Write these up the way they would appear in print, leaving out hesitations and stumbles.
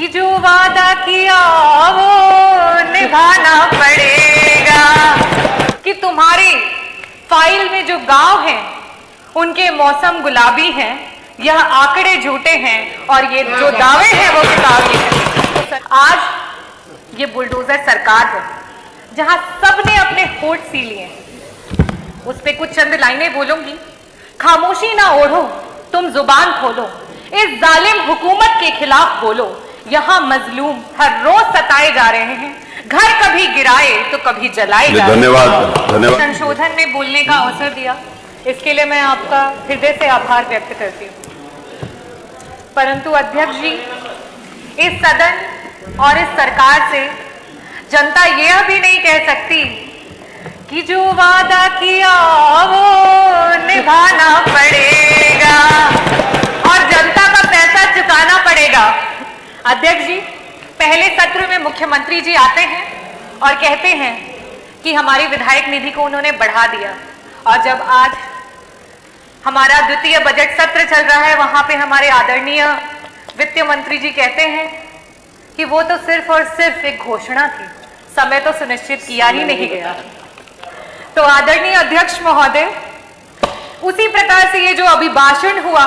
कि जो वादा किया वो निभाना पड़ेगा, कि तुम्हारी फाइल में जो गांव हैं उनके मौसम गुलाबी हैं, यह आंकड़े झूठे हैं और ये जो दावे हैं वो किताबी हैं। आज ये बुलडोजर सरकार है जहां सबने अपने होठ सी लिए हैं, उस पे कुछ चंद लाइनें बोलूंगी। खामोशी ना ओढ़ो, तुम जुबान खोलो, इस जालिम हुकूमत के खिलाफ बोलो। यहाँ मजलूम हर रोज सताए जा रहे हैं, घर कभी गिराए तो कभी जलाए जा रहे हैं। धन्यवाद। संशोधन में बोलने का अवसर दिया, इसके लिए मैं आपका हृदय से आभार व्यक्त करती हूँ। परंतु अध्यक्ष जी, इस सदन और इस सरकार से जनता यह भी नहीं कह सकती कि जो वादा किया वो निभाना पड़ेगा और जनता का पैसा चुकाना पड़ेगा। अध्यक्ष जी, पहले सत्र में मुख्यमंत्री जी आते हैं और कहते हैं कि हमारी विधायक निधि को उन्होंने बढ़ा दिया, और जब आज हमारा द्वितीय बजट सत्र चल रहा है वहां पे हमारे आदरणीय वित्त मंत्री जी कहते हैं कि वो तो सिर्फ और सिर्फ एक घोषणा थी, समय तो सुनिश्चित किया ही नहीं गया। तो आदरणीय अध्यक्ष महोदय, उसी प्रकार से ये जो अभिभाषण हुआ,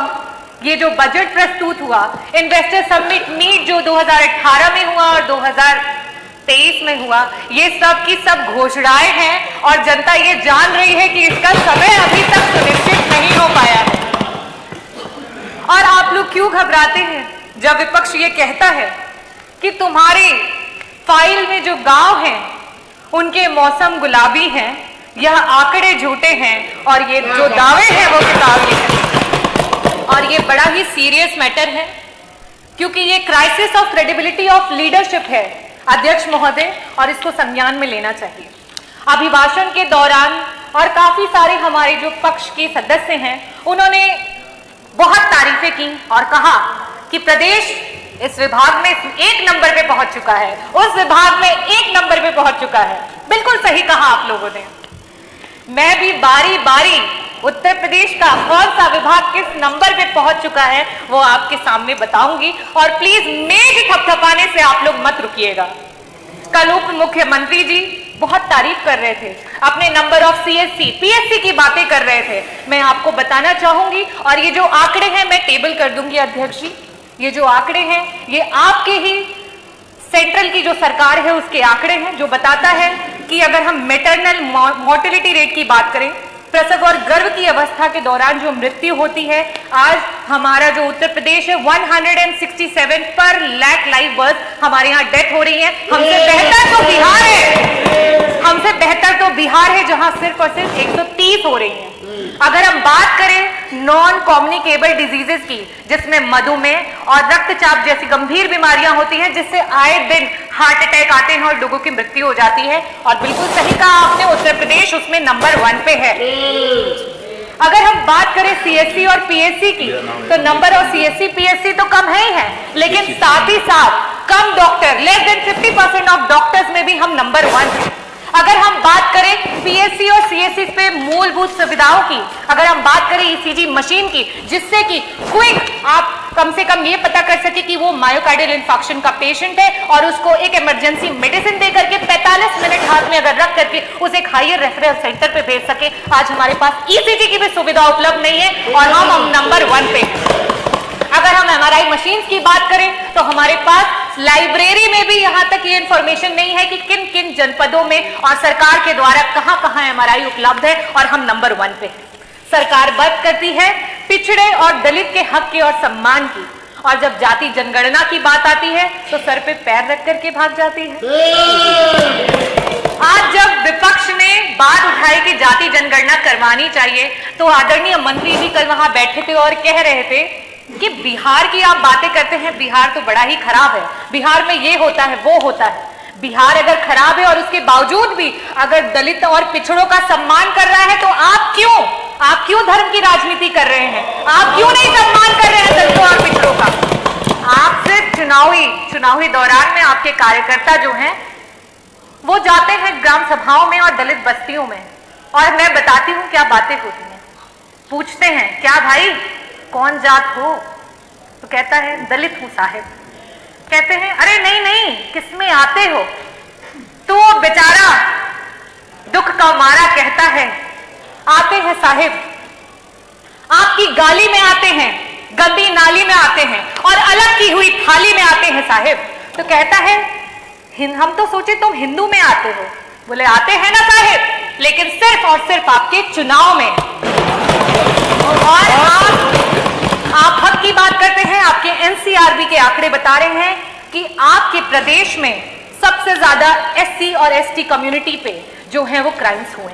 ये जो बजट प्रस्तुत हुआ, इन्वेस्टर समिट मीट जो 2018 में हुआ और 2023 में हुआ, ये सब की सब घोषणाएं हैं और जनता ये जान रही है कि इसका समय अभी तक सुनिश्चित नहीं हो पाया है। और आप लोग क्यों घबराते हैं जब विपक्ष ये कहता है कि तुम्हारी फाइल में जो गांव हैं उनके मौसम गुलाबी हैं, यह आंकड़े झूठे हैं और ये जो दावे हैं वो किताबी हैं। और ये बड़ा ही सीरियस मैटर है, क्योंकि ये crisis of credibility of leadership है अध्यक्ष महोदय, और इसको संज्ञान में लेना चाहिए। अभिभाषण के दौरान और काफी सारे हमारे जो पक्ष के सदस्य हैं उन्होंने बहुत तारीफें की और कहा कि प्रदेश इस विभाग में 1 नंबर पे पहुंच चुका है, उस विभाग में 1 नंबर पे पहुंच चुका है। बिल्कुल सही कहा आप लोगों ने। मैं भी बारी बारी उत्तर प्रदेश का कौन सा विभाग किस नंबर पे पहुंच चुका है वो आपके सामने बताऊंगी, और प्लीज मेज थपथपाने से आप लोग मत रुकिएगा। कल उप मुख्यमंत्री जी बहुत तारीफ कर रहे थे, अपने नंबर ऑफ सीएससी पीएससी की बातें कर रहे थे। मैं आपको बताना चाहूंगी, और ये जो आंकड़े हैं मैं टेबल कर दूंगी अध्यक्ष जी। ये जो आंकड़े हैं ये आपके ही सेंट्रल की जो सरकार है उसके आंकड़े हैं, जो बताता है कि अगर हम मैटरनल मोर्टेलिटी रेट की बात करें, प्रसव और गर्भ की अवस्था के दौरान जो मृत्यु होती है, आज हमारा जो उत्तर प्रदेश है 167 पर लाख लाइव बर्थ हमारे यहाँ डेथ हो रही है। हमसे बेहतर तो बिहार है, हमसे बेहतर तो बिहार है जहां सिर्फ और सिर्फ 130 हो रही है। अगर हम बात करें नॉन कम्युनिकेबल डिजीजेस की, जिसमें मधुमेह और रक्तचाप जैसी गंभीर बीमारियां होती हैं, जिससे आए दिन हार्ट अटैक आते हैं और लोगों की मृत्यु हो जाती है, और बिल्कुल सही कहा आपने, उत्तर प्रदेश उसमें नंबर 1 पे है। अगर हम बात करें सीएससी और पीएससी की, तो नंबर ऑफ सीएससी पीएससी तो कम है ही है, लेकिन साथ ही साथ कम doctor, less than 50% of doctors में भी हम नंबर 1 है। अगर हम बात करें पीएससी और सीएससी पे मूलभूत सुविधाओं की, अगर हम बात करें ईसीजी मशीन की, जिससे कि क्विक आप कम से कम ये पता कर सके कि वो मायोकार्डियल इंफार्क्शन का पेशेंट है, और उसको एक इमरजेंसी मेडिसिन दे करके 45 मिनट हाथ में अगर रख करके उसे एक हायर रेफरल सेंटर पे भेज सके, आज हमारे पास ईसीजी की भी सुविधा उपलब्ध नहीं है और हम नंबर 1 पे हैं। अगर हम एमआरआई मशीन की बात करें तो हमारे पास लाइब्रेरी में भी यहां तक ये इंफॉर्मेशन नहीं है कि किन किन जनपदों में और सरकार के द्वारा कहां कहां एमआरआई उपलब्ध है, और हम नंबर 1 पे हैं। सरकार बात करती है पिछड़े और दलित के हक की और सम्मान की, और जब जाति जनगणना की बात आती है तो सर पे पैर रख करके भाग जाती है। आज जब विपक्ष ने बात उठाई कि जाति जनगणना करवानी चाहिए, तो आदरणीय मंत्री जी कल वहां बैठे थे और कह रहे थे कि बिहार की आप बातें करते हैं, बिहार तो बड़ा ही खराब है, बिहार में ये होता है वो होता है। बिहार अगर खराब है और उसके बावजूद भी अगर दलित और पिछड़ों का सम्मान कर रहा है, तो आप क्यों धर्म की राजनीति कर रहे हैं? आप क्यों नहीं सम्मान कर रहे हैं दलितों और पिछड़ों का? आप सिर्फ चुनावी दौरान में आपके कार्यकर्ता जो हैं वो जाते हैं ग्राम सभाओं में और दलित बस्तियों में, और मैं बताती हूँ क्या बातें होती हैं। पूछते हैं क्या भाई कौन जात हो, तो कहता है दलित हूं साहेब। कहते हैं अरे नहीं नहीं किसमें आते हो, तो वो बेचारा दुख का मारा कहता है आते हैं साहिब, आपकी गाली में आते हैं, गंदी नाली में आते हैं और अलग की हुई थाली में आते हैं साहिब। तो कहता है हम तो सोचे तुम हिंदू में आते हो। बोले आते हैं ना साहिब, लेकिन सिर्फ और सिर्फ आपके चुनाव में। और आप हक की बात करते हैं, आपके एनसीआरबी के आंकड़े बता रहे हैं कि आपके प्रदेश में सबसे ज्यादा एससी और एसटी कम्युनिटी पे जो है वो क्राइम्स हुए।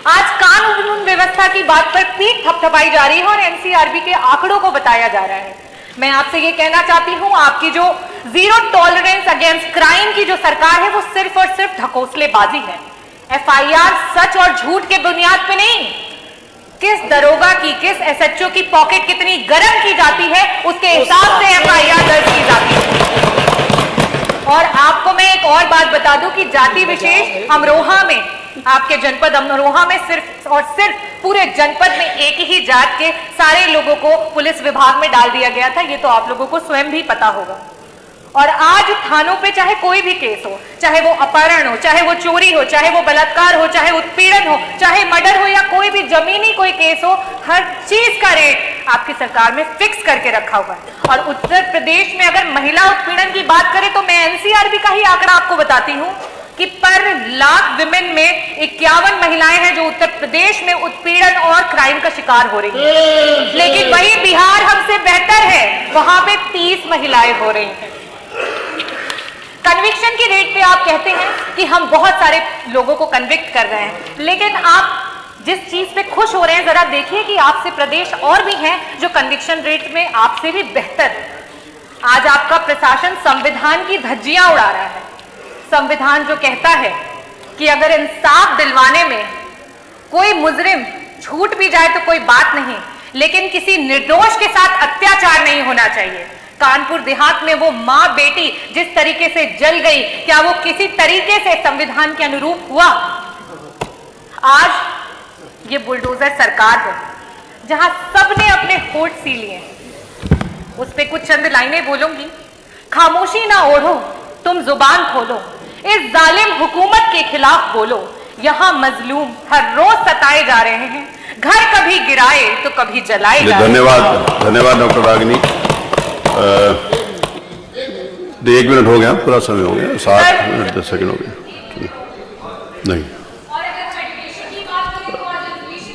आज कानून व्यवस्था की बात पर पीठ थपथपाई जा रही है और एनसीआरबी के आंकड़ों को बताया जा रहा है। मैं आपसे ये कहना चाहती हूं, आपकी जो जीरो टॉलरेंस अगेंस्ट क्राइम की जो सरकार है वो सिर्फ और सिर्फ ढकोसलेबाजी है। एफआईआर सच और झूठ के बुनियाद पे नहीं, किस दरोगा की, किस एसएचओ की पॉकेट कितनी गर्म की जाती है उसके हिसाब से एफआईआर दर्ज की जाती है। और आपको मैं एक और बात बता दूं कि जाति विशेष अमरोहा में, आपके जनपद अमरोहा में सिर्फ और सिर्फ पूरे जनपद में एक ही जात के सारे लोगों को पुलिस विभाग में डाल दिया गया था। ये तो आप लोगों को स्वयं भी पता होगा। और आज थानों पे चाहे कोई भी केस हो, चाहे वो अपहरण हो, चाहे वो चोरी हो, चाहे वो बलात्कार हो, चाहे उत्पीड़न हो, चाहे मर्डर हो या कोई भी जमीनी कोई केस हो, हर चीज का रेट आपकी सरकार में फिक्स करके रखा हुआ है। और उत्तर प्रदेश में अगर महिला उत्पीड़न की बात करें तो मैं एनसीआरबी का ही आंकड़ा आपको बताती हूँ कि पर लाख विमेन में 51 महिलाएं हैं जो उत्तर प्रदेश में उत्पीड़न और क्राइम का शिकार हो रही हैं। लेकिन वही बिहार हमसे बेहतर है, वहां पे 30 महिलाएं हो रही हैं। कन्विक्शन की रेट पे आप कहते हैं कि हम बहुत सारे लोगों को कन्विक्ट कर रहे हैं, लेकिन आप जिस चीज पे खुश हो रहे हैं जरा देखिए कि आपसे प्रदेश और भी हैं जो कन्विक्शन रेट में आपसे भी बेहतर है। आज आपका प्रशासन संविधान की धज्जियां उड़ा रहा है। संविधान जो कहता है कि अगर इंसाफ दिलवाने में कोई मुजरिम छूट भी जाए तो कोई बात नहीं, लेकिन किसी निर्दोष के साथ अत्याचार नहीं होना चाहिए। कानपुर देहात में वो मां बेटी जिस तरीके से जल गई, क्या वो किसी तरीके से संविधान के अनुरूप हुआ? आज ये बुलडोजर सरकार है जहां सबने अपने होठ सी लिए। उस पे कुछ चंद लाइनें बोलूंगी। खामोशी ना ओढ़ो, तुम जुबान खोलो, इस जालिम हुकूमत के खिलाफ बोलो। यहाँ मजलूम हर रोज सताए जा रहे हैं, घर कभी गिराए तो कभी जलाए जा रहे हैं। धन्यवाद डॉक्टर रागिनी। 1 मिनट हो गया, पूरा समय हो गया, 7 मिनट 10 सेकंड हो गए। नहीं,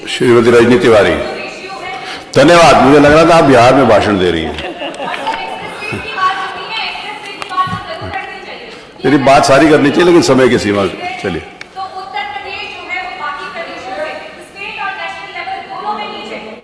श्रीमती रजनी तिवारी, धन्यवाद। मुझे लग रहा था आप बिहार में भाषण दे रही हैं। मेरी बात सारी करनी चाहिए लेकिन समय की सीमा। चलिए।